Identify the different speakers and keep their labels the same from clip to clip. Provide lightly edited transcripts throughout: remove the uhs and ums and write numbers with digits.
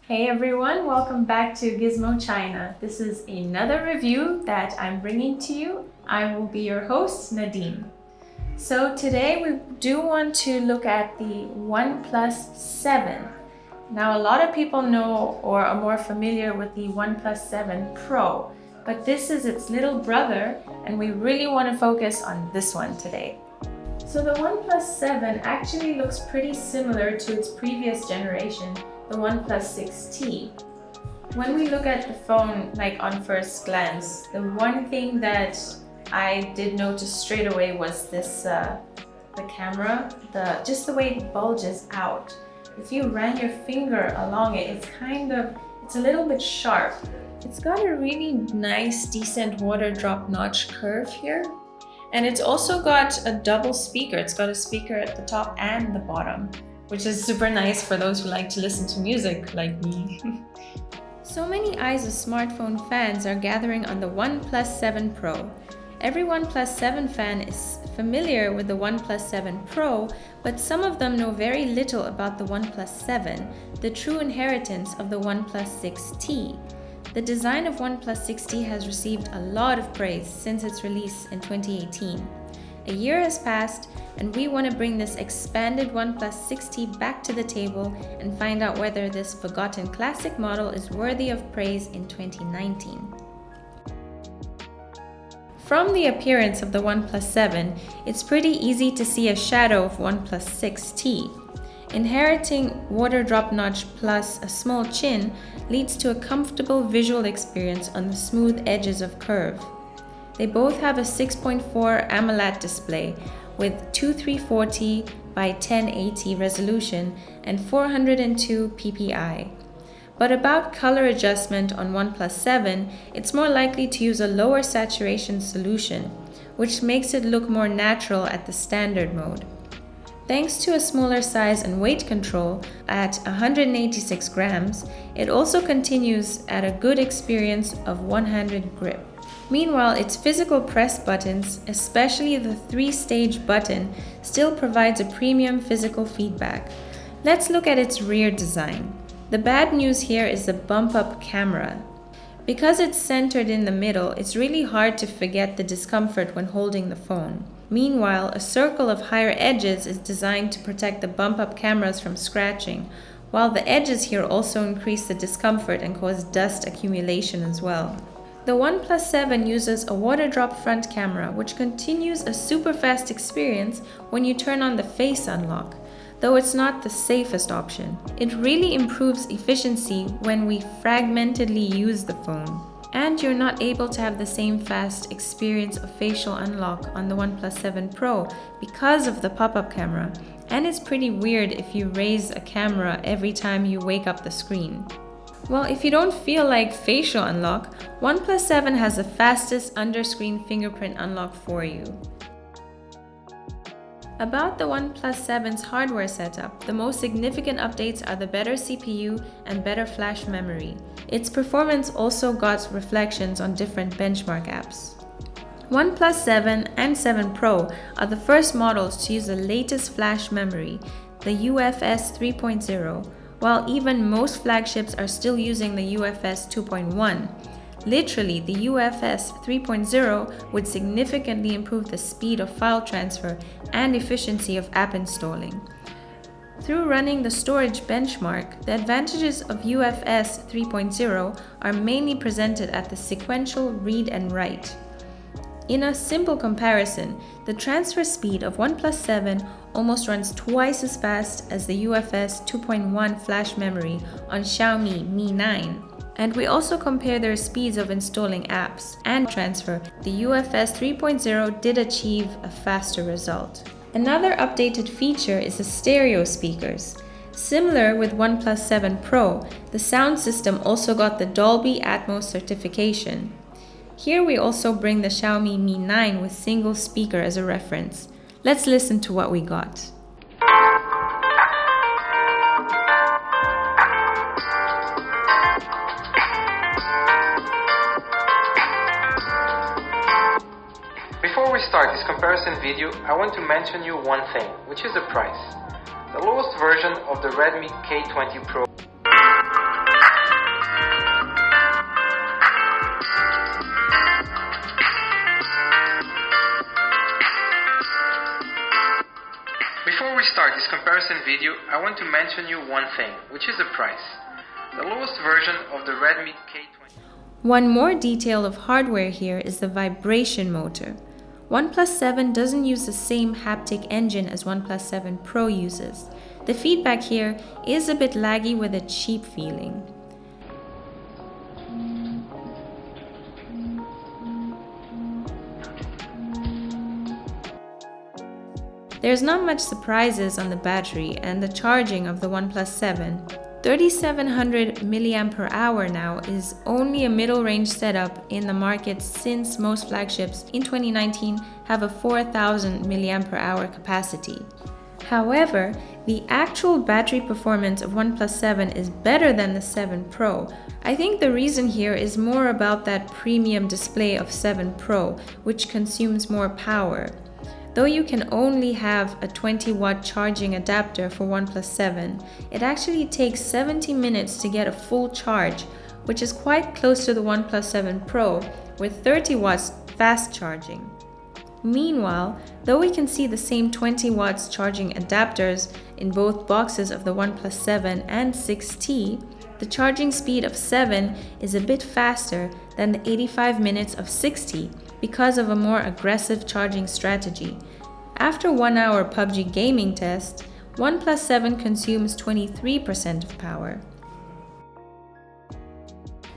Speaker 1: Hey everyone, welcome back to Gizmo China. This is another review that I'm bringing to you. I will be your host, Nadine. So today we do want to look at the OnePlus 7. Now a lot of people know or are more familiar with the OnePlus 7 Pro, but this is its little brother and we really want to focus on this one today. So the OnePlus 7 actually looks pretty similar to its previous generation, the OnePlus 6T. When we look at the phone like on first glance, the one thing that I did notice straight away was this the camera, just the way it bulges out. If you ran your finger along it, it's a little bit sharp. It's got a really nice, decent water drop notch curve here. And it's also got a double speaker. It's got a speaker at the top and the bottom, which is super nice for those who like to listen to music like me. So many eyes of smartphone fans are gathering on the OnePlus 7 Pro. Every OnePlus 7 fan is familiar with the OnePlus 7 Pro, but some of them know very little about the OnePlus 7, the true inheritance of the OnePlus 6T. The design of OnePlus 6T has received a lot of praise since its release in 2018. A year has passed, and we want to bring this expanded OnePlus 6T back to the table and find out whether this forgotten classic model is worthy of praise in 2019. From the appearance of the OnePlus 7, it's pretty easy to see a shadow of OnePlus 6T. Inheriting water drop notch plus a small chin leads to a comfortable visual experience on the smooth edges of curve. They both have a 6.4 AMOLED display with 2340 by 1080 resolution and 402 ppi. But about color adjustment on OnePlus 7, it's more likely to use a lower saturation solution, which makes it look more natural at the standard mode. Thanks to a smaller size and weight control at 186 grams, it also continues at a good experience of one-handed grip. Meanwhile, its physical press buttons, especially the 3-stage button, still provides a premium physical feedback. Let's look at its rear design. The bad news here is the bump-up camera. Because it's centered in the middle, it's really hard to forget the discomfort when holding the phone. Meanwhile, a circle of higher edges is designed to protect the bump-up cameras from scratching, while the edges here also increase the discomfort and cause dust accumulation as well. The OnePlus 7 uses a water drop front camera, which continues a super fast experience when you turn on the face unlock, though it's not the safest option. It really improves efficiency when we fragmentedly use the phone. And you're not able to have the same fast experience of facial unlock on the OnePlus 7 Pro because of the pop-up camera. And it's pretty weird if you raise a camera every time you wake up the screen. Well, if you don't feel like facial unlock, OnePlus 7 has the fastest under-screen fingerprint unlock for you. About the OnePlus 7's hardware setup, the most significant updates are the better CPU and better flash memory. Its performance also got reflections on different benchmark apps. OnePlus 7 and 7 Pro are the first models to use the latest flash memory, the UFS 3.0, while even most flagships are still using the UFS 2.1. Literally, the UFS 3.0 would significantly improve the speed of file transfer and efficiency of app installing. Through running the storage benchmark, the advantages of UFS 3.0 are mainly presented at the sequential read and write. In a simple comparison, the transfer speed of OnePlus 7 almost runs twice as fast as the UFS 2.1 flash memory on Xiaomi Mi 9. And we also compare their speeds of installing apps and transfer. The UFS 3.0 did achieve a faster result. Another updated feature is the stereo speakers. Similar with OnePlus 7 Pro, the sound system also got the Dolby Atmos certification. Here we also bring the Xiaomi Mi 9 with single speaker as a reference. Let's listen to what we got.
Speaker 2: Before we start this comparison video, I want to mention you one thing, which is the price. The lowest version of the Redmi K20 Pro comparison video, I want to mention you one thing, which is the price. The lowest version of the Redmi K20.
Speaker 1: One more detail of hardware here is the vibration motor. OnePlus 7 doesn't use the same haptic engine as OnePlus 7 Pro uses. The feedback here is a bit laggy with a cheap feeling. There's not much surprises on the battery and the charging of the OnePlus 7. 3700 mAh now is only a middle-range setup in the market since most flagships in 2019 have a 4000 mAh capacity. However, the actual battery performance of OnePlus 7 is better than the 7 Pro. I think the reason here is more about that premium display of 7 Pro, which consumes more power. Though you can only have a 20-watt charging adapter for OnePlus 7, it actually takes 70 minutes to get a full charge, which is quite close to the OnePlus 7 Pro with 30 watts fast charging. Meanwhile, though we can see the same 20 watts charging adapters in both boxes of the OnePlus 7 and 6T, the charging speed of 7 is a bit faster than the 85 minutes of 6T because of a more aggressive charging strategy. After 1 hour PUBG gaming test, OnePlus 7 consumes 23% of power.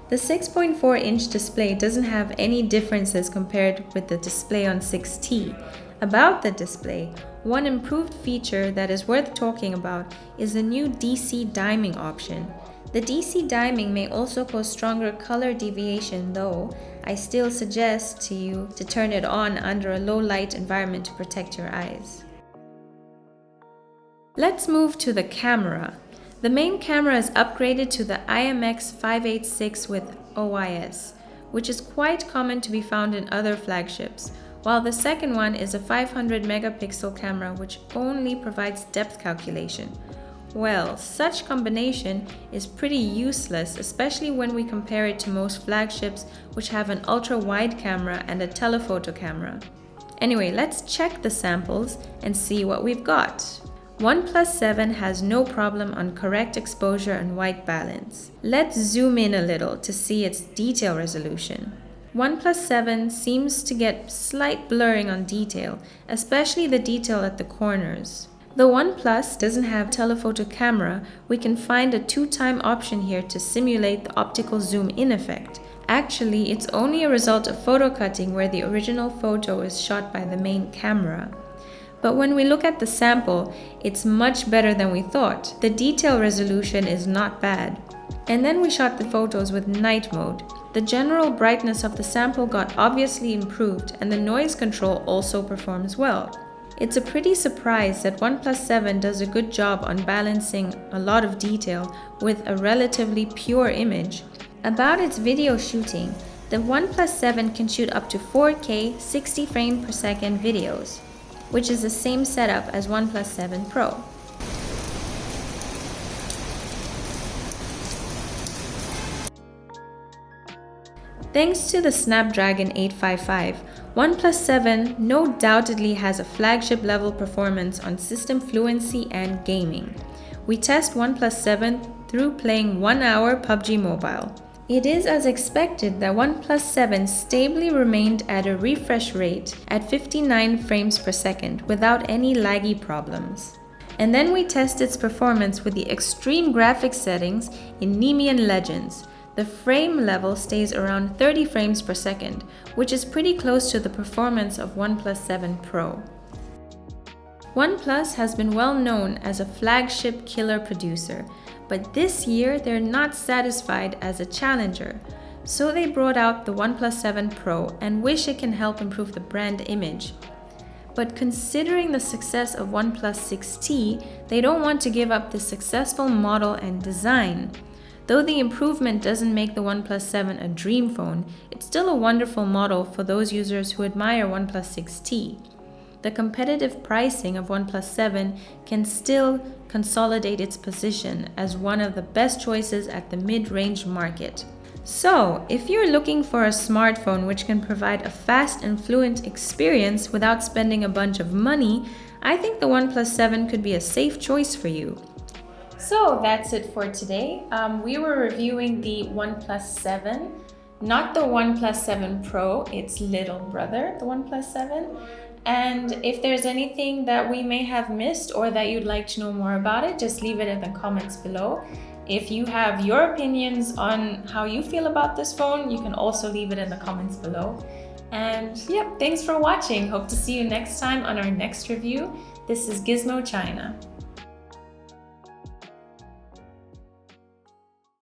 Speaker 1: The 6.4-inch display doesn't have any differences compared with the display on 6T. About the display, one improved feature that is worth talking about is the new DC dimming option. The DC dimming may also cause stronger color deviation, though I still suggest to you to turn it on under a low light environment to protect your eyes. Let's move to the camera. The main camera is upgraded to the IMX586 with OIS, which is quite common to be found in other flagships, while the second one is a 500 megapixel camera which only provides depth calculation. Well, such combination is pretty useless, especially when we compare it to most flagships which have an ultra-wide camera and a telephoto camera. Anyway, let's check the samples and see what we've got. OnePlus 7 has no problem on correct exposure and white balance. Let's zoom in a little to see its detail resolution. OnePlus 7 seems to get slight blurring on detail, especially the detail at the corners. Though OnePlus doesn't have telephoto camera, we can find a 2-time option here to simulate the optical zoom-in effect. Actually, it's only a result of photo cutting where the original photo is shot by the main camera. But when we look at the sample, it's much better than we thought. The detail resolution is not bad. And then we shot the photos with night mode. The general brightness of the sample got obviously improved and the noise control also performs well. It's a pretty surprise that OnePlus 7 does a good job on balancing a lot of detail with a relatively pure image. About its video shooting, the OnePlus 7 can shoot up to 4K 60 frames per second videos, which is the same setup as OnePlus 7 Pro. Thanks to the Snapdragon 855, OnePlus 7 no doubtedly has a flagship level performance on system fluency and gaming. We test OnePlus 7 through playing 1 hour PUBG Mobile. It is as expected that OnePlus 7 stably remained at a refresh rate at 59 frames per second without any laggy problems. And then we test its performance with the extreme graphics settings in Nemean Legends. The frame level stays around 30 frames per second, which is pretty close to the performance of OnePlus 7 Pro. OnePlus has been well known as a flagship killer producer, but this year they're not satisfied as a challenger. So they brought out the OnePlus 7 Pro and wish it can help improve the brand image. But considering the success of OnePlus 6T, they don't want to give up the successful model and design. Though the improvement doesn't make the OnePlus 7 a dream phone, it's still a wonderful model for those users who admire OnePlus 6T. The competitive pricing of OnePlus 7 can still consolidate its position as one of the best choices at the mid-range market. So, if you're looking for a smartphone which can provide a fast and fluent experience without spending a bunch of money, I think the OnePlus 7 could be a safe choice for you. So that's it for today. We were reviewing the OnePlus 7, not the OnePlus 7 Pro, its little brother, the OnePlus 7. And if there's anything that we may have missed or that you'd like to know more about it, just leave it in the comments below. If you have your opinions on how you feel about this phone, you can also leave it in the comments below. And yep, thanks for watching. Hope to see you next time on our next review. This is Gizmo China.